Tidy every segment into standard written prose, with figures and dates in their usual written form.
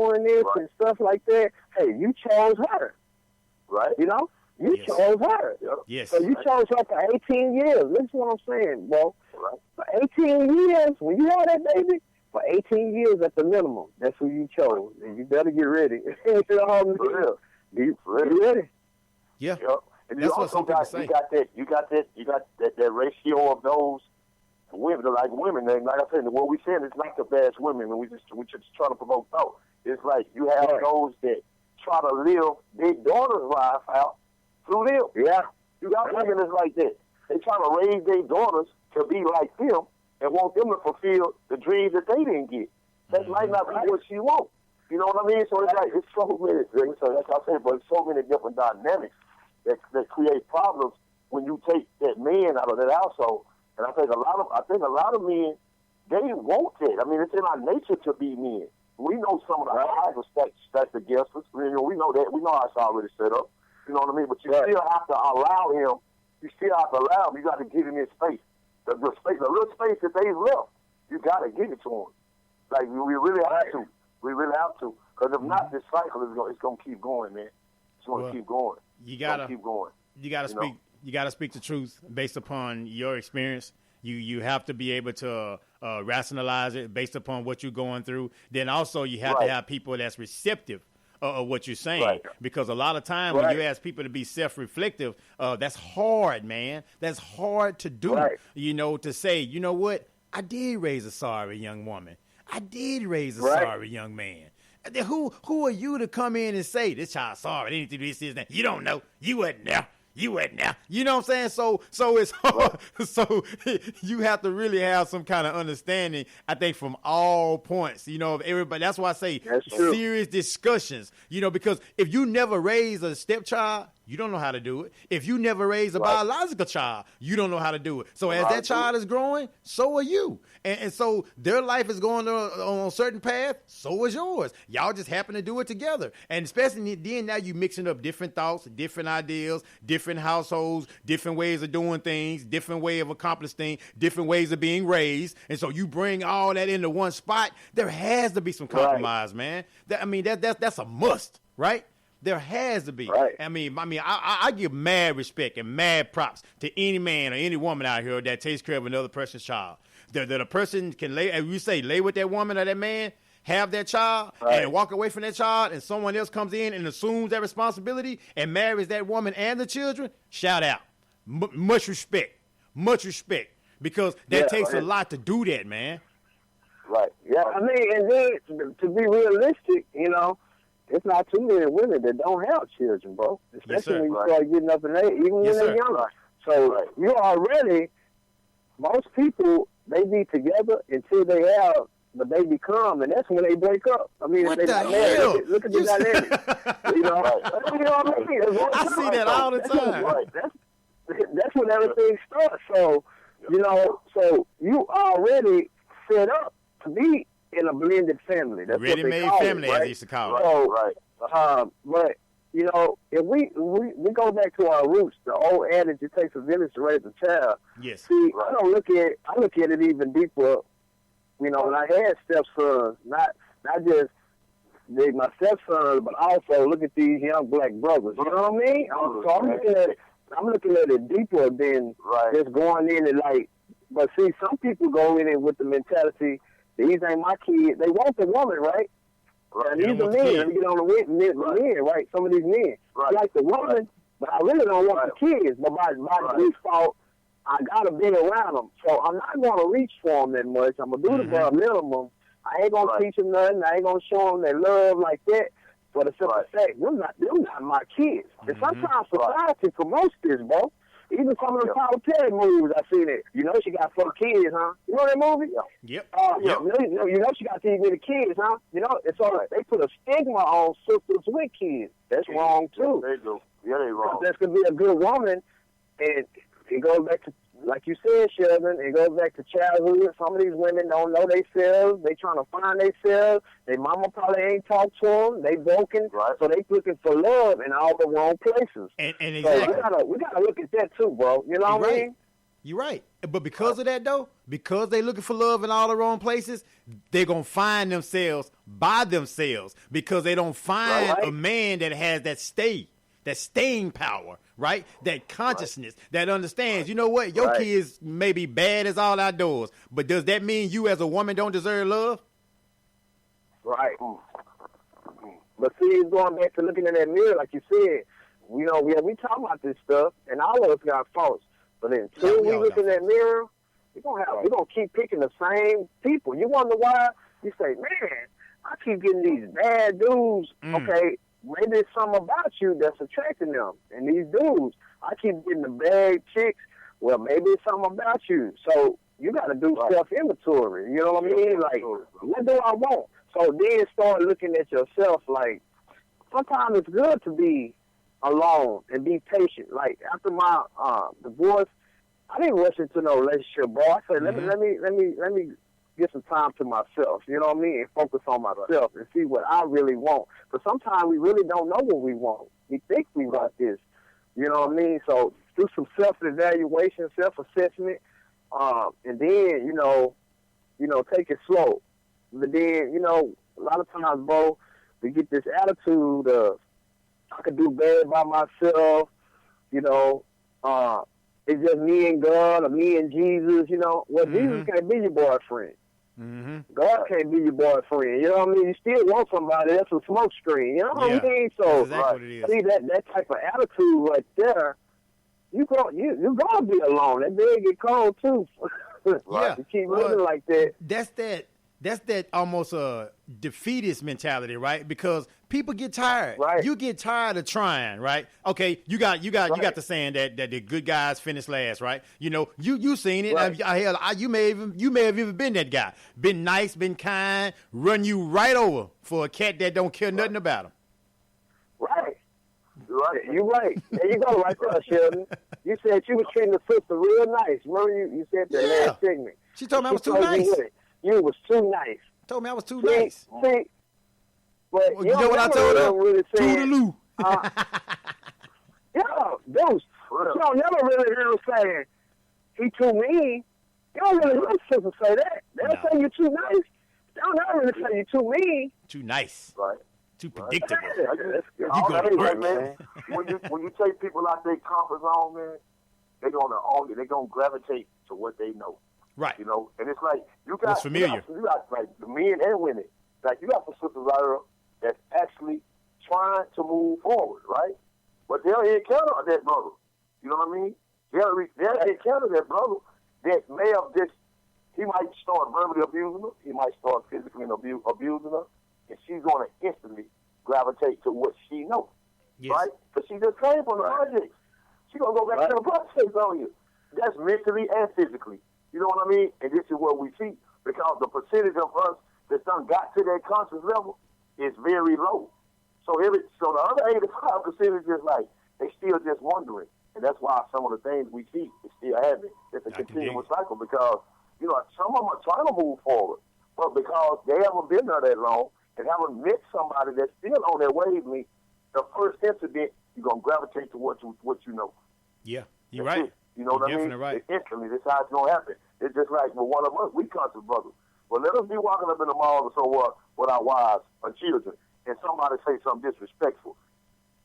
doing this and stuff like that. Hey, you chose her. Right. You know? You chose her. Yes. So you chose her for 18 years. This is what I'm saying, bro. Right. For 18 years, when you have that baby, for 18 years at the minimum, that's who you chose. And you better get ready. You know what I mean? For real. Be ready. Yeah. Yep. And That's you what also some people got say. you got that ratio of those women, like women. And like I said, what we saying is not the best women, and we just trying to promote thought. It's like you have those that try to live their daughter's life out through them. Yeah. You got women that's like that. They try to raise their daughters to be like them and want them to fulfill the dreams that they didn't get. That might not be what she wants. You know what I mean? So it's like it's so many things. So that's what I said, but it's so many different dynamics that create problems when you take that man out of that household. And I think a lot of men, they want that. I mean, it's in our nature to be men. We know some of the odds are stacked against us. We know that. We know how it's already set up. You know what I mean? But you still have to allow him. You still have to allow him. You got to give him his space. The little space that they left, you got to give it to him. Like, we really have to. We really have to. Because if not, this cycle is going to keep going, man. It's going to keep going. You got to keep going. You got to speak. You got to speak the truth based upon your experience. You have to be able to rationalize it based upon what you're going through. Then also you have to have people that's receptive of what you're saying, because a lot of time when you ask people to be self-reflective, that's hard, man. That's hard to do. You know, to say, you know what, I did raise a sorry young woman. I did raise a sorry young man. And then who are you to come in and say this child sorry? They need to do this, that. You don't know. You wasn't there. You wasn't there. You know what I'm saying? So it's hard. So you have to really have some kind of understanding, I think, from all points, you know, of everybody. That's why I say serious discussions, you know, because if you never raise a stepchild, you don't know how to do it. If you never raise a biological child, you don't know how to do it. So as that child is growing, so are you. And so their life is going on a certain path, so is yours. Y'all just happen to do it together. And especially then now you mixing up different thoughts, different ideas, different households, different ways of doing things, different way of accomplishing things, different ways of being raised. And so you bring all that into one spot, there has to be some compromise, man. That's a must, right? There has to be. I mean, I give mad respect and mad props to any man or any woman out here that takes care of another person's child. That a person can lay, as you say, lay with that woman or that man, have that child, and walk away from that child, and someone else comes in and assumes that responsibility and marries that woman and the children. Shout out, much respect, because that takes a lot to do that, man. I mean, and then to be realistic, you know, it's not too many women that don't have children, bro. Especially when you start getting up in age, even when they're younger. So you already, most people, they be together until they have the baby come, and that's when they break up. I mean, what if they the not married, hell? look at the dynamic. You know what I mean? I see that all the time. That's when everything starts. So, you know, so you already set up to be in a blended family. That's ready-made family, as they used to call it. So, but you know, if we go back to our roots, the old adage, it takes a village to raise a child. Yes. See, I look at it even deeper. You know, when I had stepsons, not just my stepsons, but also look at these young black brothers. You know what I mean? I'm looking at it deeper than just going in and like. But see, some people go in it with the mentality, these ain't my kids. They want the woman, right? And these are men. Let me get on the men, right? Some of these men like the woman, but I really don't want the kids. But by default, I gotta be around them. So I'm not gonna reach for them that much. I'm gonna do the bare minimum. I ain't gonna teach them nothing. I ain't gonna show them that love like that. For the simple fact, them not my kids. And sometimes society promotes this, bro. Even some of the Tyler Perry movies, I seen it. You know she got 4 kids, huh? You know that movie? Yep. You know she got these little kids, huh? You know, it's all right. They put a stigma on sisters with kids. That's wrong too. They do. Yeah, they wrong. That's gonna be a good woman, and it goes back to, like you said, Shelton, it goes back to childhood. Some of these women don't know themselves. They trying to find themselves. Their mama probably ain't talked to them. They broken, so they looking for love in all the wrong places. And exactly. So we gotta look at that too, bro. You know what I mean? You're right. But because of that, though, because they looking for love in all the wrong places, they're going to find themselves by themselves because they don't find a man that has that staying power, right? That consciousness, that understands, you know what, your kids may be bad as all outdoors, but does that mean you as a woman don't deserve love? Right. But see, it's going back to looking in that mirror, like you said. You know, we talk about this stuff, and all of us got faults. But until we look in that mirror, we're gonna keep picking the same people. You wonder why? You say, man, I keep getting these bad dudes. Okay, maybe it's something about you that's attracting them. And these dudes, I keep getting the bad chicks. Well, maybe it's something about you. So you got to do self-inventory. You know what I mean? Like, what do I want? So then start looking at yourself. Like, sometimes it's good to be alone and be patient. Like, after my divorce, I didn't rush into no relationship, bro. I said, let me get some time to myself, you know what I mean, and focus on myself and see what I really want. Because sometimes we really don't know what we want. We think we want this, you know what I mean? So do some self-evaluation, self-assessment, and then, you know, take it slow. But then, you know, a lot of times, bro, we get this attitude of, I could do bad by myself, you know, it's just me and God or me and Jesus, you know. Well, Jesus can't be your boyfriend. God can't be your boyfriend. You know what I mean? You still want somebody. That's a smoke screen. You know what I mean? So, exactly see, that type of attitude right there, you're going to be alone. That bed get cold, too. You keep living like that. That's that almost a defeatist mentality, right? Because people get tired. Right. You get tired of trying, right? Okay, you got the saying that the good guys finish last, right? You know, you seen it. Right. You may have even been that guy. Been nice, been kind, run you right over for a cat that don't care nothing about him. Right. You're right. There you go, right there, Shelton. You said you was treating the sister real nice. Remember you said that last segment. She told me I was too nice. You was too nice. Told me I was too nice. See, but you know what I told her? Really Toodaloo. Deuce. You don't never really hear him saying, he too mean. You don't really hear sisters say that. They'll say you too nice. They don't never really say you too mean. Too nice. Right. Too predictable. You go to work, man. When you take people out their comfort zone, man, they're gonna gravitate to what they know. Right. You know, and it's like you got familiar. You got like the men and women. Like you got some sisters out there that's actually trying to move forward, right? But they'll encounter that brother. You know what I mean? They'll encounter that brother that may have he might start verbally abusing her, he might start physically abusing her, and she's going to instantly gravitate to what she knows, right? Because she just came from the project. She's going to go back to the project on you. That's mentally and physically. You know what I mean? And this is what we see, because the percentage of us that done got to that conscious level is very low. So the other 85% is just like, they still just wondering. And that's why some of the things we see is still happening. It's a continuous cycle because, you know, some of them are trying to move forward, but because they haven't been there that long and haven't met somebody that's still on their wavelength, the first incident, you're going to gravitate to what you know. Yeah, you're right. You know what I mean? Right. Instantly, this is how it's going to happen. It's just like with one of us, we conscious brothers. Well, let us be walking up in the mall or so what with our wives or children, and somebody say something disrespectful.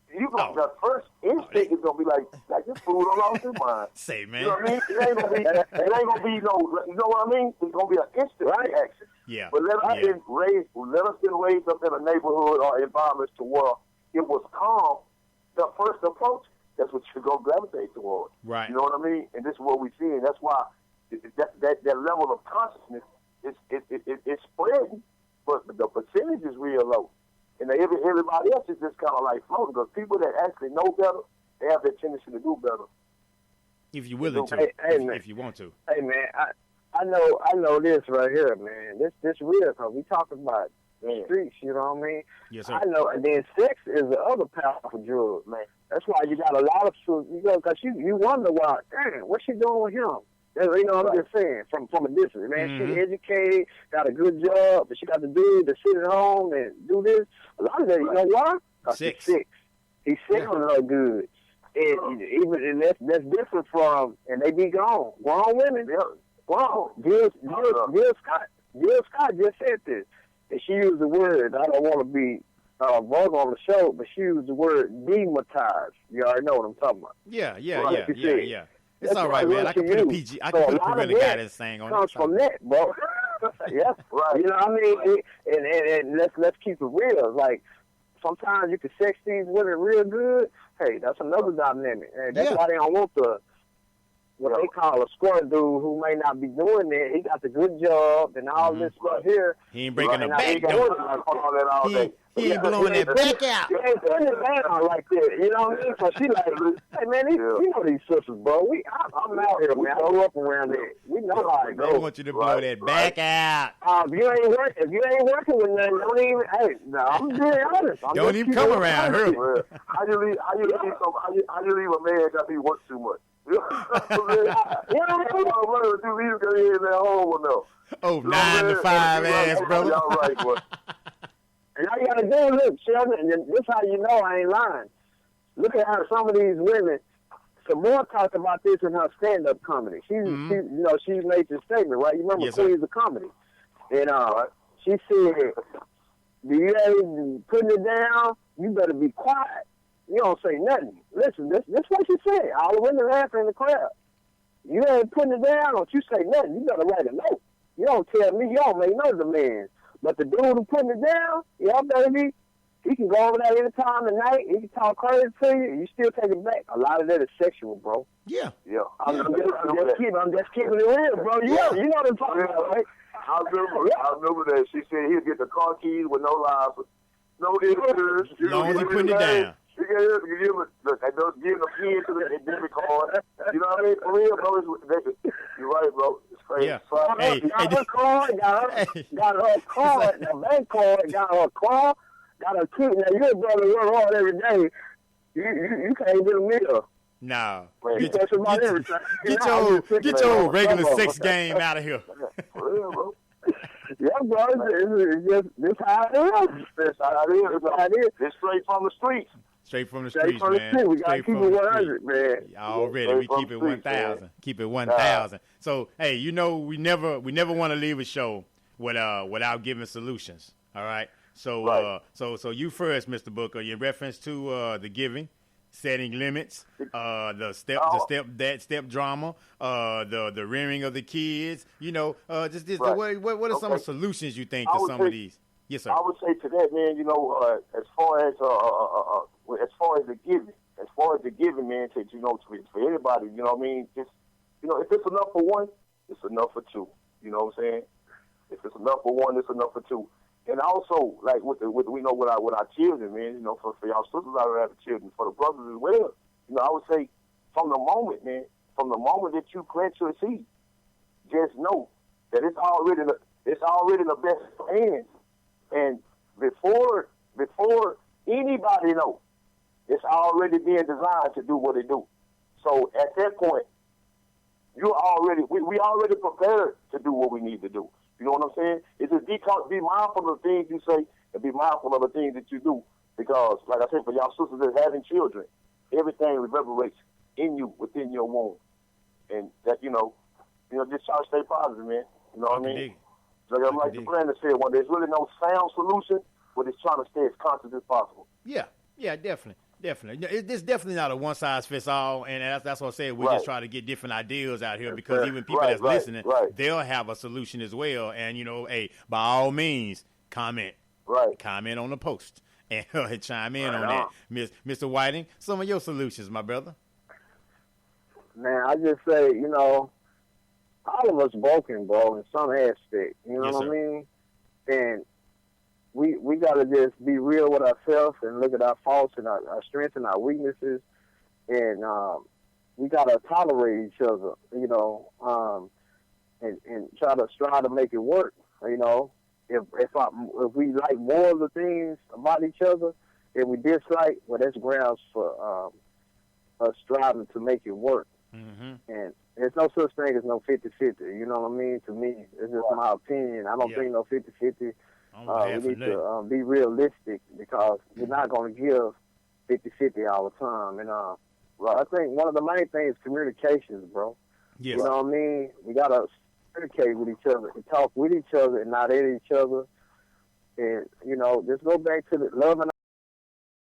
The first instinct is going to be like this fool don't lost his mind. Say, man. You know what I mean? It ain't going to be no, you know what I mean? It's going to be an instant reaction. Yeah. But let us been raised up in a neighborhood or environment to where it was calm. The first approach, that's what you're going to gravitate toward. Right. You know what I mean? And this is what we're seeing. That's why that level of consciousness is spreading, but the percentage is real low. And everybody else is just kind of like floating, because people that actually know better, they have that tendency to do better. If you're willing to, if you want to. Hey, man, I know this right here, man. This real, because we talking about the streets, you know what I mean? Yes, sir. I know, and then sex is the other powerful drug, man. That's why you got a lot of, because you wonder why, damn, what's she doing with him? You know what I'm just saying, from a distance, man. She's educated, got a good job, but she got the dude to sit at home and do this. A lot of that, you know why? Because he's sick. He's sick on her good. and that's different from, and they be gone. Grown women, grown. Jill Scott just said this, and she used the word. I don't want to be vulgar on the show, but she used the word demonetized. You already know what I'm talking about. Yeah. It's That's all right, man. I can put a PG. I can put a parental guidance thing on it. Comes from that, bro. Yeah, right. You know what I mean? And let's keep it real. Like, sometimes you can sex these women real good. Hey, that's another dynamic. And that's why they don't want what they call a square dude who may not be doing that. He got the good job and all this stuff here. He ain't breaking the back, though. He ain't blowing that back out. He ain't putting it down like that. You know what I mean? So she like, hey, man, you know these sisters, bro. I'm out here, man. I grew up around there. We know how it goes. They want you to blow that back out. If you ain't working with nothing, don't even, hey, no, I'm being honest. Don't even come around her. How you leave a man that he works too much? Oh, 9 to 5 ass, brother. Y'all right, boy. And all you gotta do, look, Shelton, and this how you know I ain't lying. Look at how some of these women. Samora talked about this in her stand-up comedy. She made this statement, right? You remember Queens of Comedy, and she said, "Do you ain't putting it down? You better be quiet. You don't say nothing. Listen, this what she said. All the women laughing in the crowd. You ain't putting it down, don't you say nothing. You better write a note. You don't tell me. You don't make no demands. But the dude who putting it down, baby, he can go over there any time of night. He can talk crazy to you. You still take it back. A lot of that is sexual, bro. Yeah. I'm just keeping it real, bro. You know what I'm talking about, right? I remember that. She said he'll get the car keys with no license, no insurance. As long as he putting it down. You give him the key to the debit card. You know what I mean? For real, bro. You're right, bro. It's crazy. Yeah. Got her card, got her card, the bank card, got her car, got her key. Now, you're a brother who work hard every day. You can't get a meal. No. Get your regular sex game out of here. For real, bro. Yeah, bro. It's just this how it is. This how it is. It's straight from the streets. Straight from the streets, man. We got to keep it 100, man. Already, we keep it 1,000. Keep it 1,000. So, hey, we never want to leave a show without giving solutions. All right. So, so you first, Mr. Booker. In reference to the giving, setting limits, the step drama, the rearing of the kids. What are some of the solutions you think to some of these? Yes, sir. I would say to that, man. As far as the giving, man, for everybody, you know what I mean? Just, if it's enough for one, it's enough for two. You know what I'm saying? If it's enough for one, it's enough for two. And also, like with our children, man, for y'all sisters out there having children, for the brothers as well, I would say from the moment that you plant your seed, just know that it's already in the best hands. And before anybody knows, it's already being designed to do what it do. So at that point, we already prepared to do what we need to do. You know what I'm saying? It's just be mindful of the things you say and be mindful of the things that you do. Because, like I said, for y'all sisters that having children, everything reverberates in you, within your womb. And that, just try to stay positive, man. You know what I mean? Like the Brandon said one day, there's really no sound solution, but it's trying to stay as conscious as possible. Yeah, definitely. It's definitely not a one-size-fits-all, and that's what I said. We just try to get different ideas out here because even people that's listening, they'll have a solution as well. And, hey, by all means, comment. Right. Comment on the post and chime in on that. Mr. Whiting, some of your solutions, my brother. Man, I just say, all of us broken, bro, in some aspect. You know what I mean? And we got to just be real with ourselves and look at our faults and our strengths and our weaknesses. And we got to tolerate each other, and try to strive to make it work. If we like more of the things about each other that we dislike, well, that's grounds for us striving to make it work. Mm-hmm. And there's no such thing as no 50-50. You know what I mean? To me, it's just my opinion. I don't think no 50-50. We need to be realistic because we're not going to give 50-50 all the time. And I think one of the main things is communications, bro. Yes. You know what I mean? We got to communicate with each other and talk with each other and not at each other. And, you know, just go back to the love and